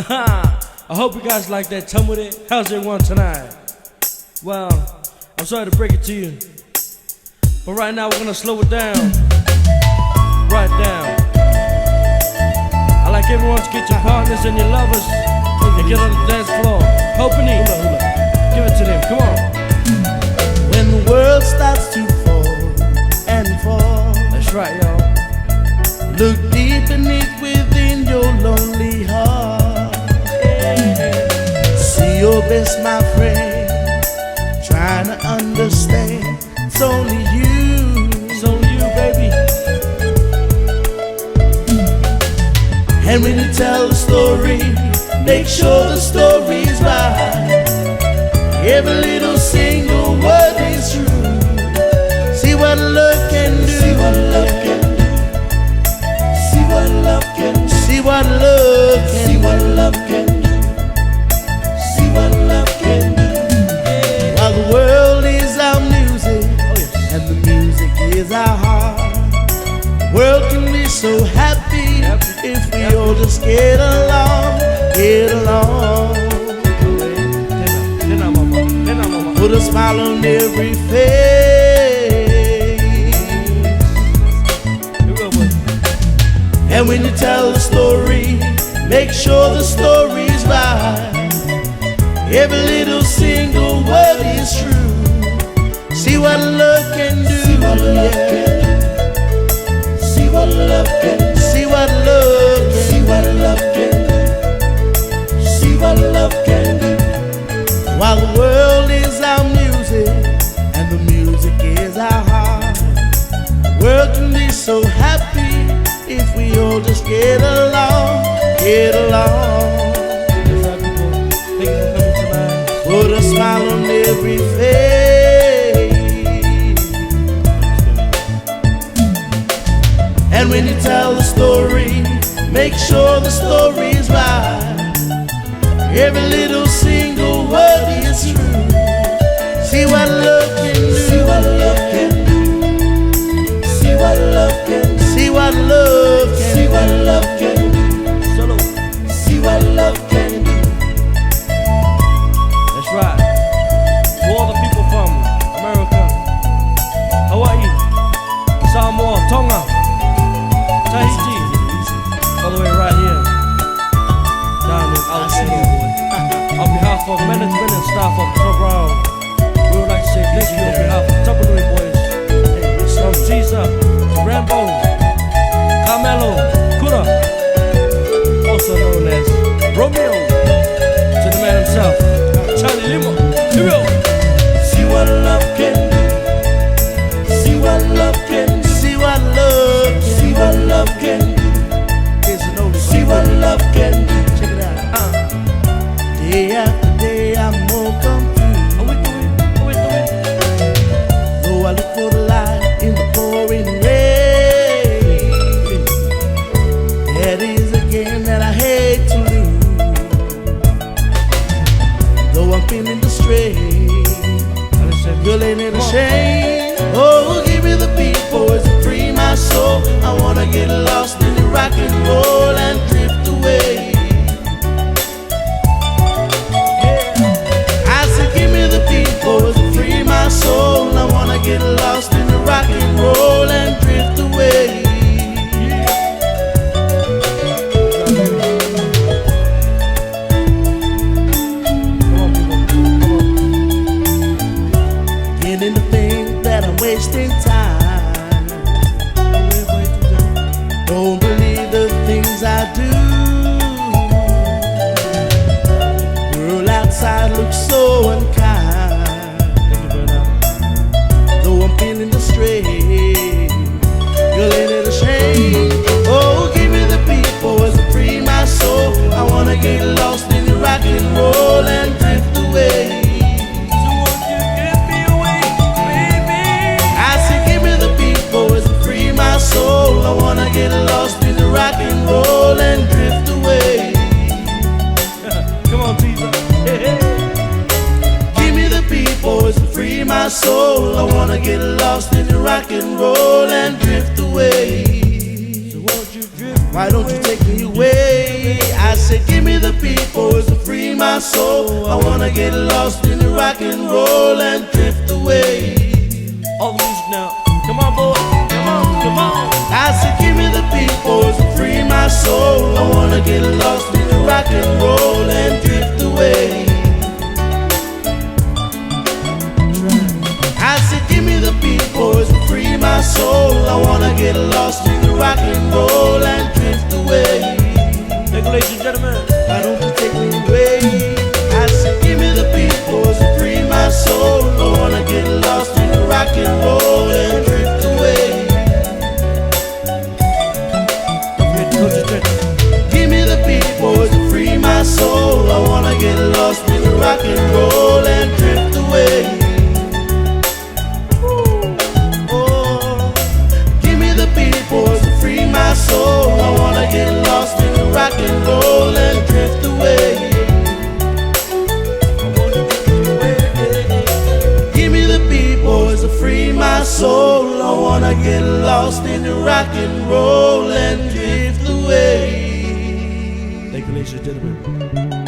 I hope you guys like that. Tell me that. How's everyone tonight? Well, I'm sorry to break it to you, but right now we're gonna slow it down. Right down. I like everyone to get your partners and your lovers and get on the dance floor. Hoping give it to them. Come on. When the world starts to fall and fall, That's right, y'all. look deep beneath within your lonely heart. See your best, my friend, trying to understand. It's only you, baby. And when you tell the story, make sure the story's right. Every little single word is true. See what love can do. See what love can do. See what love can do. See what love can do. See what love can do. See what love can do. While the world is our music, and the music is our heart, the world can be so happy if we all just get along, get along. Put a smile on every face. And when you tell the story, make sure the story's right. Every little single word is true. See what love can do. See what love can do. See what love can do. See what love can do. See what love can do. See what love can do. While the world is our music and the music is our heart, the world can be so happy if we all just get along, get along. Put a smile on every face. And when you tell the story, make sure the story's right. Every little single word is true. See what love can do. See what love can do. See what love can do. See what love can do. See what love can do. See what love can do. That's right. To all the people from America, Hawaii, Samoa, Tonga, Tahiti, all the way right here down in Aotearoa. On behalf of management and staff of Raro, we would like to say thank you on behalf of Tapunui boys, from Jesus, Rambo, Carmelo, Kura, also known as Romeo, to the man himself, Charlie Limo. Here we go. See what love can do. See what love can do. See what love can do. See what love can do. See what love can do. Check it out. Day after day I'm more confused. Though I look for the light in the pouring rain, that is a game that I hate to lose. Though I'm feeling distressed, girl, ain't it a shame? Oh, give me the beat, boys, and free my soul. I wanna get lost in the rock and roll and drift away. I said, give me the beat, boys, and free my soul. I wanna get lost in the rock and roll and drift away. Beginning to think that I'm wasting time. Don't believe the things I do. World outside looks so unkind. Though I'm feeling distressed, girl, ain't it a shame? Oh, give me the beat, boys, and free my soul. I wanna get lost in the rock and roll and drift away. Soul, I wanna get lost in the rock and roll and drift away. Come on, Teaser. Give me the beat, boys, and free my soul. I wanna get lost in the rock and roll and drift away. So won't you drift Why don't you take me away? I said, give me the people to free my soul. I wanna get lost in the rock and roll and drift away. All the music now. Come on, boy. Come on, come on. I said, give me the people to free my soul. I wanna get lost in the rock and roll and drift away. I said, give me the people to free my soul. I wanna get lost in the rock and roll and drift away. Thank you, ladies and gentlemen. Why don't you take me away? I said, give me the people to free my soul. I wanna get lost in the rock and roll and drift away. Don't forget to go to church. Give me the people to free my soul. I wanna get lost in the rock and roll and drift away. Oh, give me the people to free my soul. I wanna get lost in the rock and roll and drift away. Give me the people to free my soul. I wanna get lost in the rock and roll and drift away. Thank you, ladies and gentlemen.